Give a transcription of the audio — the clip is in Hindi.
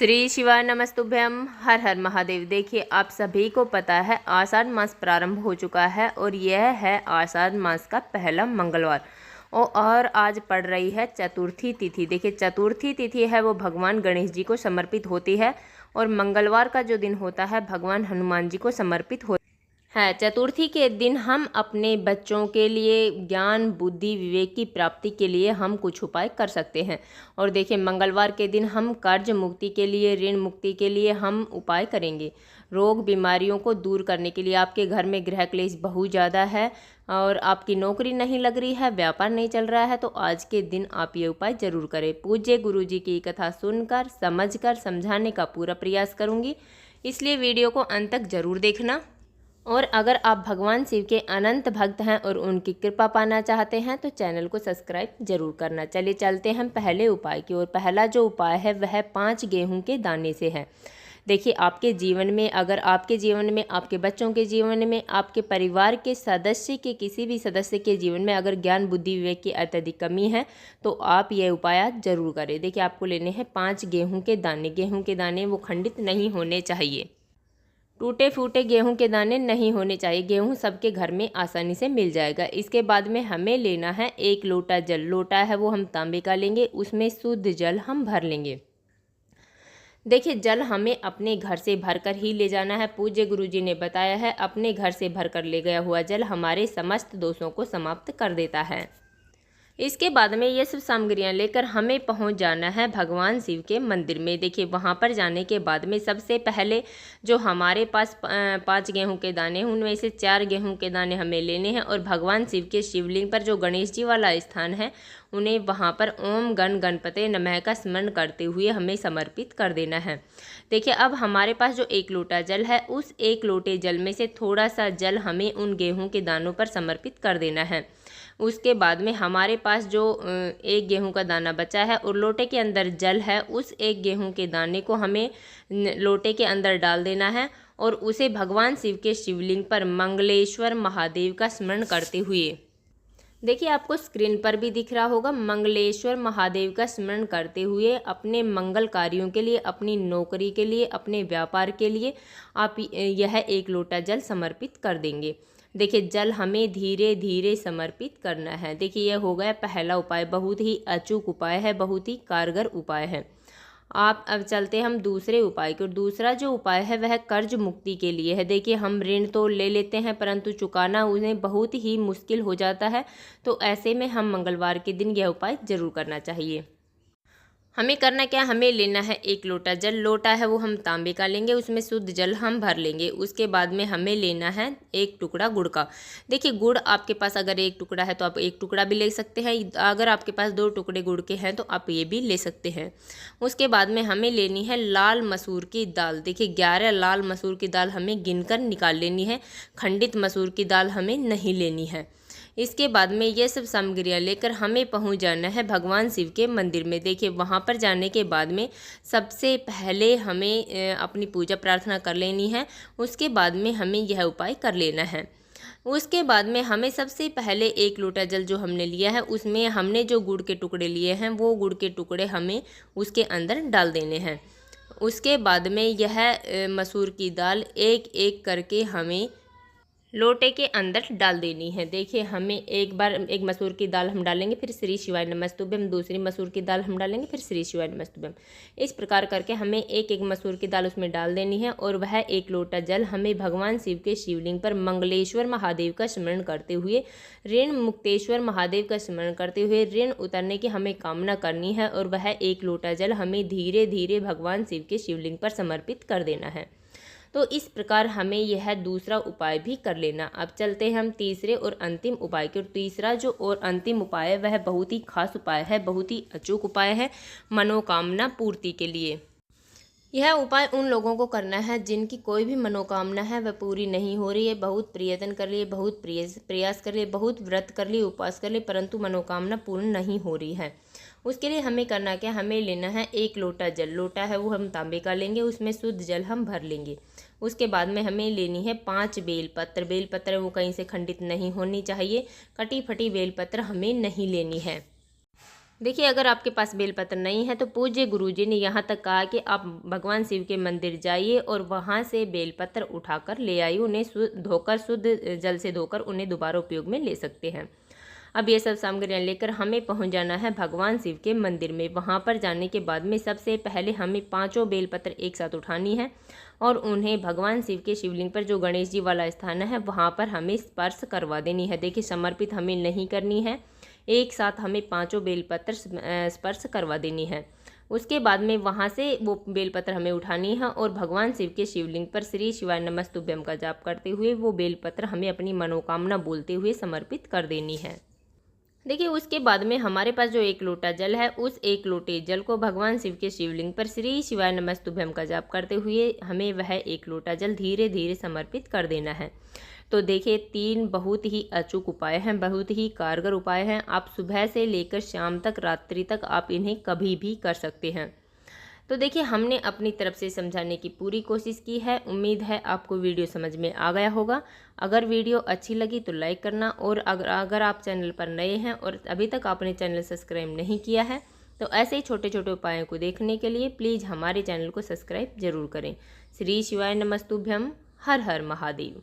श्री शिवाय नमस्तुभ्यम। हर हर महादेव। देखिए, आप सभी को पता है आषाढ़ मास प्रारंभ हो चुका है और यह है आषाढ़ मास का पहला मंगलवार और आज पड़ रही है चतुर्थी तिथि। देखिए, चतुर्थी तिथि है वो भगवान गणेश जी को समर्पित होती है और मंगलवार का जो दिन होता है भगवान हनुमान जी को समर्पित होता है। चतुर्थी के दिन हम अपने बच्चों के लिए ज्ञान बुद्धि विवेक की प्राप्ति के लिए हम कुछ उपाय कर सकते हैं। और देखिए, मंगलवार के दिन हम कर्ज मुक्ति के लिए ऋण मुक्ति के लिए हम उपाय करेंगे। रोग बीमारियों को दूर करने के लिए आपके घर में गृह क्लेश बहुत ज़्यादा है और आपकी नौकरी नहीं लग रही है, व्यापार नहीं चल रहा है, तो आज के दिन आप ये उपाय जरूर करें। पूज्य गुरु जी की कथा सुनकर समझकर समझाने का पूरा प्रयास करूँगी, इसलिए वीडियो को अंत तक जरूर देखना। और अगर आप भगवान शिव के अनंत भक्त हैं और उनकी कृपा पाना चाहते हैं तो चैनल को सब्सक्राइब जरूर करना। चलिए चलते हैं पहले उपाय की ओर। पहला जो उपाय है वह 5 गेहूं के दाने से है। देखिए, आपके जीवन में, अगर आपके जीवन में, आपके बच्चों के जीवन में, आपके परिवार के सदस्य के किसी भी सदस्य के जीवन में अगर ज्ञान बुद्धि विवेक की अत्यधिक कमी है तो आप ये उपाय जरूर करें। देखिए, आपको लेने हैं 5 गेहूं के दाने। गेहूं के दाने वो खंडित नहीं होने चाहिए, टूटे फूटे गेहूं के दाने नहीं होने चाहिए। गेहूं सबके घर में आसानी से मिल जाएगा। इसके बाद में हमें लेना है 1 लोटा जल। लोटा है वो हम तांबे का लेंगे, उसमें शुद्ध जल हम भर लेंगे। देखिए, जल हमें अपने घर से भरकर ही ले जाना है। पूज्य गुरु जी ने बताया है अपने घर से भरकर ले गया हुआ जल हमारे समस्त दोषों को समाप्त कर देता है। इसके बाद में ये सब सामग्रियां लेकर हमें पहुंच जाना है भगवान शिव के मंदिर में। देखिए, वहां पर जाने के बाद में सबसे पहले जो हमारे पास 5 गेहूं के दाने हैं उनमें से 4 गेहूं के दाने हमें लेने हैं और भगवान शिव के शिवलिंग पर जो गणेश जी वाला स्थान है उन्हें वहां पर ओम गण गणपते नमः का स्मरण करते हुए हमें समर्पित कर देना है। देखिए, अब हमारे पास जो 1 लोटा जल है उस 1 लोटे जल में से थोड़ा सा जल हमें उन गेहूं के दानों पर समर्पित कर देना है। उसके बाद में हमारे पास जो 1 गेहूं का दाना बचा है और लोटे के अंदर जल है, उस 1 गेहूं के दाने को हमें लोटे के अंदर डाल देना है और उसे भगवान शिव के शिवलिंग पर मंगलेश्वर महादेव का स्मरण करते हुए, देखिए आपको स्क्रीन पर भी दिख रहा होगा, मंगलेश्वर महादेव का स्मरण करते हुए अपने मंगल कार्यों के लिए, अपनी नौकरी के लिए, अपने व्यापार के लिए आप यह 1 लोटा जल समर्पित कर देंगे। देखिए, जल हमें धीरे धीरे समर्पित करना है। देखिए, यह हो गया पहला उपाय। बहुत ही अचूक उपाय है, बहुत ही कारगर उपाय है। आप अब चलते हम दूसरे उपाय की। और दूसरा जो उपाय है वह कर्ज मुक्ति के लिए है। देखिए, हम ऋण तो ले लेते हैं परंतु चुकाना उन्हें बहुत ही मुश्किल हो जाता है, तो ऐसे में हम मंगलवार के दिन यह उपाय जरूर करना चाहिए। हमें करना क्या, हमें लेना है 1 लोटा जल। लोटा है वो हम तांबे का लेंगे, उसमें शुद्ध जल हम भर लेंगे। उसके बाद में हमें लेना है 1 टुकड़ा गुड़ का। देखिए, गुड़ आपके पास अगर 1 टुकड़ा है तो आप 1 टुकड़ा भी ले सकते हैं, अगर आपके पास 2 टुकड़े गुड़ के हैं तो आप ये भी ले सकते हैं। उसके बाद में हमें लेनी है लाल मसूर की दाल। देखिए, 11 लाल मसूर की दाल हमें गिनकर निकाल लेनी है, खंडित मसूर की दाल हमें नहीं लेनी है। इसके बाद में ये सब सामग्रियाँ लेकर हमें पहुंच जाना है भगवान शिव के मंदिर में। देखिए, वहां पर जाने के बाद में सबसे पहले हमें अपनी पूजा प्रार्थना कर लेनी है। उसके बाद में हमें यह उपाय कर लेना है। उसके बाद में हमें सबसे पहले 1 लोटा जल जो हमने लिया है उसमें हमने जो गुड़ के टुकड़े लिए हैं वो गुड़ के टुकड़े हमें उसके अंदर डाल देने हैं। उसके बाद में यह मसूर की दाल एक एक करके हमें लोटे के अंदर डाल देनी है। देखिए, हमें एक बार 1 मसूर की दाल हम डालेंगे, फिर श्री शिवाय नमस्तुभ्यम, दूसरी मसूर की दाल हम डालेंगे, फिर श्री शिवाय नमस्तुभ्यम। इस प्रकार करके हमें एक एक मसूर की दाल उसमें डाल देनी है और वह 1 लोटा जल हमें भगवान शिव के शिवलिंग पर मंगलेश्वर महादेव का स्मरण करते हुए, ऋण मुक्तेश्वर महादेव का स्मरण करते हुए ऋण उतरने की हमें कामना करनी है और वह 1 लोटा जल हमें धीरे धीरे भगवान शिव के शिवलिंग पर समर्पित कर देना है। तो इस प्रकार हमें यह दूसरा उपाय भी कर लेना। अब चलते हैं हम तीसरे और अंतिम उपाय के। और तीसरा जो और अंतिम उपाय है वह बहुत ही खास उपाय है, बहुत ही अचूक उपाय है मनोकामना पूर्ति के लिए। यह उपाय उन लोगों को करना है जिनकी कोई भी मनोकामना है वह पूरी नहीं हो रही है। बहुत प्रयत्न कर लिए, बहुत प्रयास कर लिए, बहुत व्रत कर लिए, उपवास कर लिए, परंतु मनोकामना पूर्ण नहीं हो रही है। उसके लिए हमें करना क्या, हमें लेना है 1 लोटा जल। लोटा है वो हम तांबे का लेंगे, उसमें शुद्ध जल हम भर लेंगे। उसके बाद में हमें लेनी है 5 बेलपत्र। बेलपत्र वो कहीं से खंडित नहीं होनी चाहिए, कटी फटी बेलपत्र हमें नहीं लेनी है। देखिए, अगर आपके पास बेलपत्र नहीं है तो पूज्य गुरुजी ने यहाँ तक कहा कि आप भगवान शिव के मंदिर जाइए और वहाँ से बेलपत्र उठाकर ले आइए। उन्हें धोकर, शुद्ध जल से धोकर उन्हें दोबारा उपयोग में ले सकते हैं। अब ये सब सामग्रियाँ लेकर हमें पहुँच जाना है भगवान शिव के मंदिर में। वहाँ पर जाने के बाद में सबसे पहले हमें 5 बेलपत्र एक साथ उठानी है और उन्हें भगवान शिव के शिवलिंग पर, जो गणेश जी वाला स्थान है, वहाँ पर हमें स्पर्श करवा देनी है। देखिए, समर्पित हमें नहीं करनी है, एक साथ हमें 5 बेलपत्र स्पर्श करवा देनी है। उसके बाद में वहाँ से वो बेलपत्र हमें उठानी है और भगवान शिव के शिवलिंग पर श्री शिवाय नमस्तुभ्यम का जाप करते हुए वो बेलपत्र हमें अपनी मनोकामना बोलते हुए समर्पित कर देनी है। देखिए, उसके बाद में हमारे पास जो 1 लोटा जल है, उस 1 लोटे जल को भगवान शिव के शिवलिंग पर श्री शिवाय नमस्तुभ्यम का जाप करते हुए हमें वह 1 लोटा जल धीरे धीरे समर्पित कर देना है। तो देखिए, 3 बहुत ही अचूक उपाय हैं, बहुत ही कारगर उपाय हैं। आप सुबह से लेकर शाम तक, रात्रि तक आप इन्हें कभी भी कर सकते हैं। तो देखिए, हमने अपनी तरफ से समझाने की पूरी कोशिश की है। उम्मीद है आपको वीडियो समझ में आ गया होगा। अगर वीडियो अच्छी लगी तो लाइक करना, और अगर आप चैनल पर नए हैं और अभी तक आपने चैनल सब्सक्राइब नहीं किया है तो ऐसे ही छोटे छोटे उपायों को देखने के लिए प्लीज़ हमारे चैनल को सब्सक्राइब जरूर करें। श्री शिवाय नमस्तुभ्यम। हर हर महादेव।